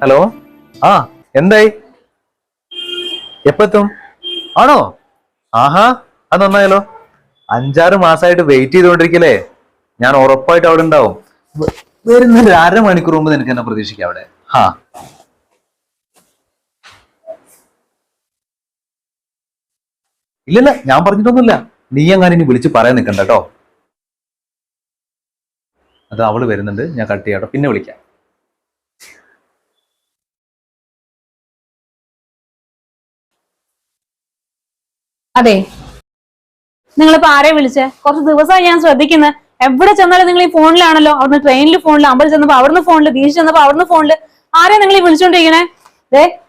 Hello. ആ, എന്തായി? എപ്പെത്തും? ആണോ? ആഹാ, അത് നന്നായല്ലോ. 5-6 മാസമായിട്ട് വെയിറ്റ് ചെയ്തോണ്ടിരിക്കലേ. ഞാൻ ഉറപ്പായിട്ട് അവിടെ ഉണ്ടാവും. വരുന്നൊരു അരമണിക്കൂർ മുമ്പ് നിനക്ക് എന്നെ പ്രതീക്ഷിക്കാം അവിടെ. ഹാ. ഇല്ലല്ല, ഞാൻ പറഞ്ഞിട്ടൊന്നുമില്ല. നീ എങ്ങാനും ഇനി വിളിച്ച് പറയാൻ നിൽക്കണ്ട കേട്ടോ. അത് അവള് വരുന്നുണ്ട്, ഞാൻ കട്ട് ചെയ്യാട്ടോ, പിന്നെ വിളിക്കാം. അതെ, നിങ്ങളിപ്പോ ആരെ വിളിച്ചേ? കുറച്ച് ദിവസമായി ഞാൻ ശ്രദ്ധിക്കുന്നത്. എവിടെ ചെന്നാലും നിങ്ങൾ ഈ ഫോണിലാണല്ലോ. അവിടുന്ന് ട്രെയിനിൽ ഫോണിൽ, അമ്പലം ചെന്നപ്പോ അവിടുന്ന് ഫോണില്, ബീച്ച് ചെന്നപ്പോ അവിടുന്ന് ഫോണില്. ആരെയാ നിങ്ങൾ ഈ വിളിച്ചോണ്ടിരിക്കണേ?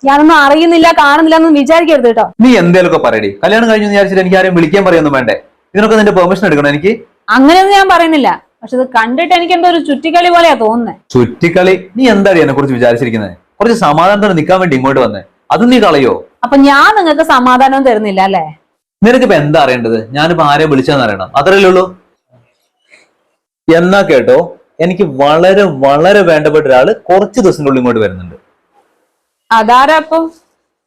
ഞാനൊന്നും അറിയുന്നില്ല, കാണുന്നില്ല എന്നൊന്നും വിചാരിക്കരുത് കേട്ടോ. നീ എന്തേലൊക്കെ പറയടി. കല്യാണം കഴിഞ്ഞു വിചാരിച്ചിട്ട് എനിക്ക് ആരെയും വിളിക്കാൻ പറയൊന്നും വേണ്ടേ? ഇതിനൊക്കെ നിന്റെ പെർമിഷൻ എടുക്കണം എനിക്ക്. അങ്ങനെയൊന്നും ഞാൻ പറയുന്നില്ല. പക്ഷെ ഇത് കണ്ടിട്ട് എനിക്ക് എന്തോ ഒരു ചുറ്റിക്കളി പോലെയാ തോന്നുന്നത്. ചുറ്റിക്കളി? നീ എന്താടി എന്നെ കുറിച്ച് വിചാരിച്ചിരിക്കുന്നത്? കുറച്ച് സമാധാനത്തോടെ നിൽക്കാൻ വേണ്ടി ഇങ്ങോട്ട് വന്നേ, അത് നീ കളയോ? അപ്പൊ ഞാൻ നിങ്ങൾക്ക് സമാധാനം തരുന്നില്ല അല്ലേ? നിനക്കിപ്പോ എന്താ അറിയേണ്ടത്? ഞാനിപ്പോ ആരെ വിളിച്ചാന്ന് അറിയണം, അത്രയല്ലേ ഉള്ളൂ. എന്നാ കേട്ടോ, എനിക്ക് വളരെ വളരെ വേണ്ടപ്പെട്ട ഒരാള് കുറച്ച് ദിവസത്തിനുള്ളിൽ ഇങ്ങോട്ട് വരുന്നുണ്ട്. അതാരാ അപ്പം?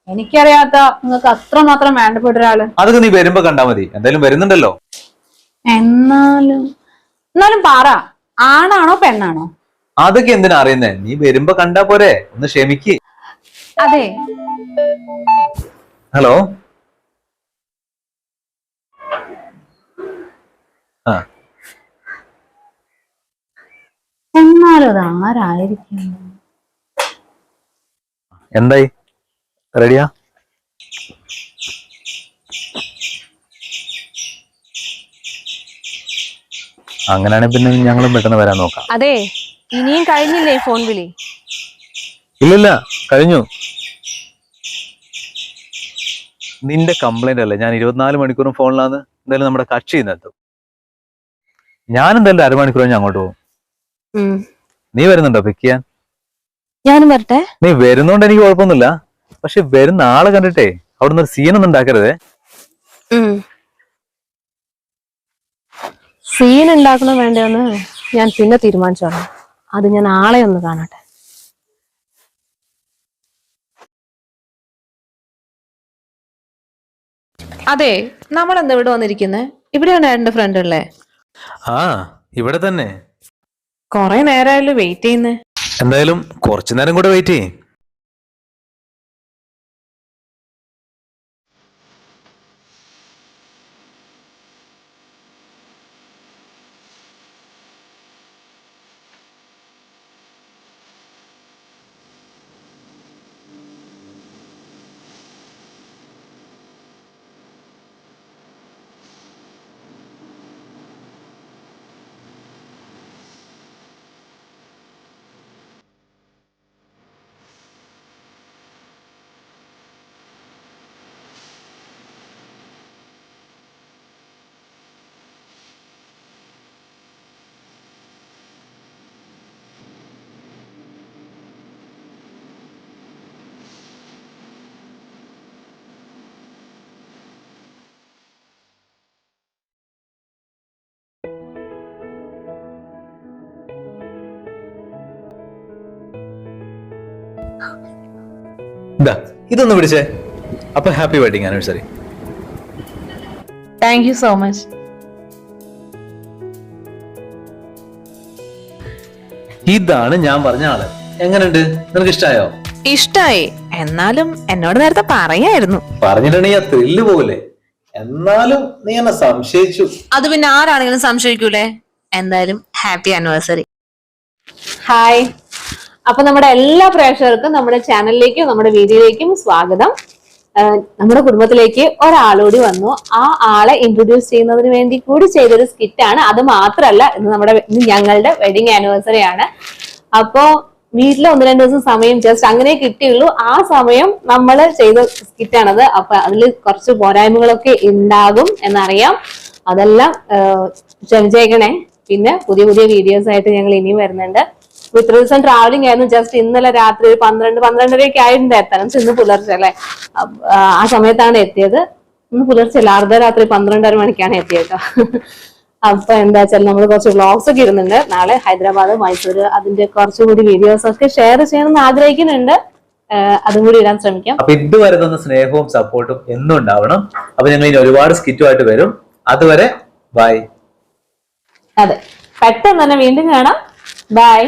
എനിക്കറിയാത്ത നിങ്ങൾക്ക് അത്രമാത്രം വേണ്ടപ്പെട്ട ഒരാള്. അതൊക്കെ നീ വരുമ്പോ കണ്ടാ മതി. എന്തായാലും വരുന്നുണ്ടല്ലോ. എന്നാലും പറ, ആണാണോ പെണ്ണാണോ? അതൊക്കെ എന്തിനാ അറിയുന്നേ? നീ വരുമ്പോ കണ്ടാ പോരെ, ഒന്ന് ക്ഷമിക്ക്. അതെ. ഹലോ. ആ, എന്നാലും അത് ആരായിരിക്കും? എന്തായി? റെഡിയാ? അങ്ങനെയാണെങ്കിൽ പിന്നെ ഞങ്ങളും പെട്ടെന്ന് വരാൻ നോക്കാം. അതെ, ഇനിയും കഴിഞ്ഞില്ലേ ഫോൺ വിളി? ഇല്ലില്ല, കഴിഞ്ഞു. നിന്റെ കംപ്ലൈന്റ് അല്ലേ, ഞാൻ 24 മണിക്കൂറും ഫോണിലാന്ന്. എന്തായാലും നമ്മുടെ കക്ഷി ഇന്നെത്തും. ഞാൻ എന്തായാലും അരമണിക്കൂർ ഞാൻ അങ്ങോട്ട് പോകും. നീ വരുന്നുണ്ടോ പിക്ക് ചെയ്യാൻ? ഞാനും വരട്ടെ. നീ വരുന്നോണ്ട് എനിക്ക് കുഴപ്പമൊന്നുമില്ല. പക്ഷെ വരുന്ന ആളെ കണ്ടിട്ടേ അവിടുന്ന് ഒരു സീനൊന്നും ഉണ്ടാക്കരുതേ. സീൻ ഉണ്ടാക്കണോ വേണ്ടോന്ന് ഞാൻ പിന്നെ തീരുമാനിച്ചോളാം. അത് ഞാൻ ആളെ ഒന്ന് കാണട്ടെ. അതെ, നമ്മൾ എന്താ ഇവിടെ വന്നിരിക്കുന്നത്? ഇവിടെയാണ് എന്റെ ഫ്രണ്ട് ഉള്ളേ. ആ, ഇവിടെ തന്നെ. കൊറേ നേരമായാലും വെയിറ്റ് ചെയ്യുന്നേ. എന്തായാലും കുറച്ചു നേരം കൂടെ വെയിറ്റ് ചെയ്യേ. ഇതൊന്ന് പിടിച്ചേ. അപ്പൊ happy wedding anniversary. Thank you so much. ഇതാണ് ഞാൻ പറഞ്ഞ ആള്. എങ്ങനെയുണ്ട്? നിനക്ക് ഇഷ്ടായോ? ഇഷ്ടായി. എന്നാലും എന്നോട് നേരത്തെ പറയായിരുന്നു. പറഞ്ഞിട്ടുണ്ടെങ്കിൽ ആ ത്രില്ല് പോകില്ലേ? എന്നാലും നീ എന്നെ സംശയിച്ചു. അത് പിന്നെ ആരാണെങ്കിലും സംശയിക്കൂലേ? എന്തായാലും ഹാപ്പി ആനിവേഴ്സറി. ഹായ്. അപ്പൊ നമ്മുടെ എല്ലാ പ്രേക്ഷകർക്കും നമ്മുടെ ചാനലിലേക്കും നമ്മുടെ വീഡിയോയിലേക്കും സ്വാഗതം. നമ്മുടെ കുടുംബത്തിലേക്ക് ഒരാളൂടി വന്നു. ആ ആളെ ഇൻട്രൊഡ്യൂസ് ചെയ്യുന്നതിന് വേണ്ടി കൂടി ചെയ്തൊരു സ്കിറ്റാണ്. അത് മാത്രമല്ല, ഇന്ന് ഞങ്ങളുടെ വെഡിങ് ആനിവേഴ്സറി ആണ്. അപ്പോ വീട്ടിൽ 1-2 ദിവസം സമയം ജസ്റ്റ് അങ്ങനെ കിട്ടിയുള്ളൂ. ആ സമയം നമ്മൾ ചെയ്ത സ്കിറ്റാണത്. അപ്പൊ അതിൽ കുറച്ച് പോരായ്മകളൊക്കെ ഉണ്ടാകും എന്നറിയാം. അതെല്ലാം ക്ഷമിച്ചേക്കണേ. പിന്നെ പുതിയ പുതിയ വീഡിയോസ് ആയിട്ട് ഞങ്ങൾ ഇനിയും വരുന്നുണ്ട്. ഇത്ര ദിവസം ട്രാവലിംഗ് ആയിരുന്നു. ജസ്റ്റ് ഇന്നലെ രാത്രി ഒരു 12-12:30 ആയിട്ടുണ്ട് എത്താൻ. ഇന്ന് പുലർച്ചെ അല്ലെ, ആ സമയത്താണ് എത്തിയത്. ഇന്ന് പുലർച്ചെ അല്ല, അർദ്ധരാത്രി 12:30 മണിക്കാണ് എത്തിയത്. അപ്പൊ എന്താ വെച്ചാൽ നമ്മൾ കുറച്ച് വ്ളോഗ്സ് ഒക്കെ ഇടുന്നുണ്ട്. നാളെ ഹൈദരാബാദ്, മൈസൂര് അതിന്റെ കുറച്ചുകൂടി വീഡിയോസ് ഒക്കെ ഷെയർ ചെയ്യണമെന്ന് ആഗ്രഹിക്കുന്നുണ്ട്. അതും കൂടി ഇടാൻ ശ്രമിക്കാം. അപ്പൊ ഇതുവരെ തന്ന സ്നേഹവും സപ്പോർട്ടും എന്നും ഉണ്ടാവണം. അപ്പൊ ഞങ്ങൾ ഇനി ഒരുപാട് സ്കിറ്റുമായിട്ട് വരും. അതുവരെ ബൈ. അതെ, പെട്ടെന്ന് തന്നെ വീണ്ടും കാണാം. ബൈ.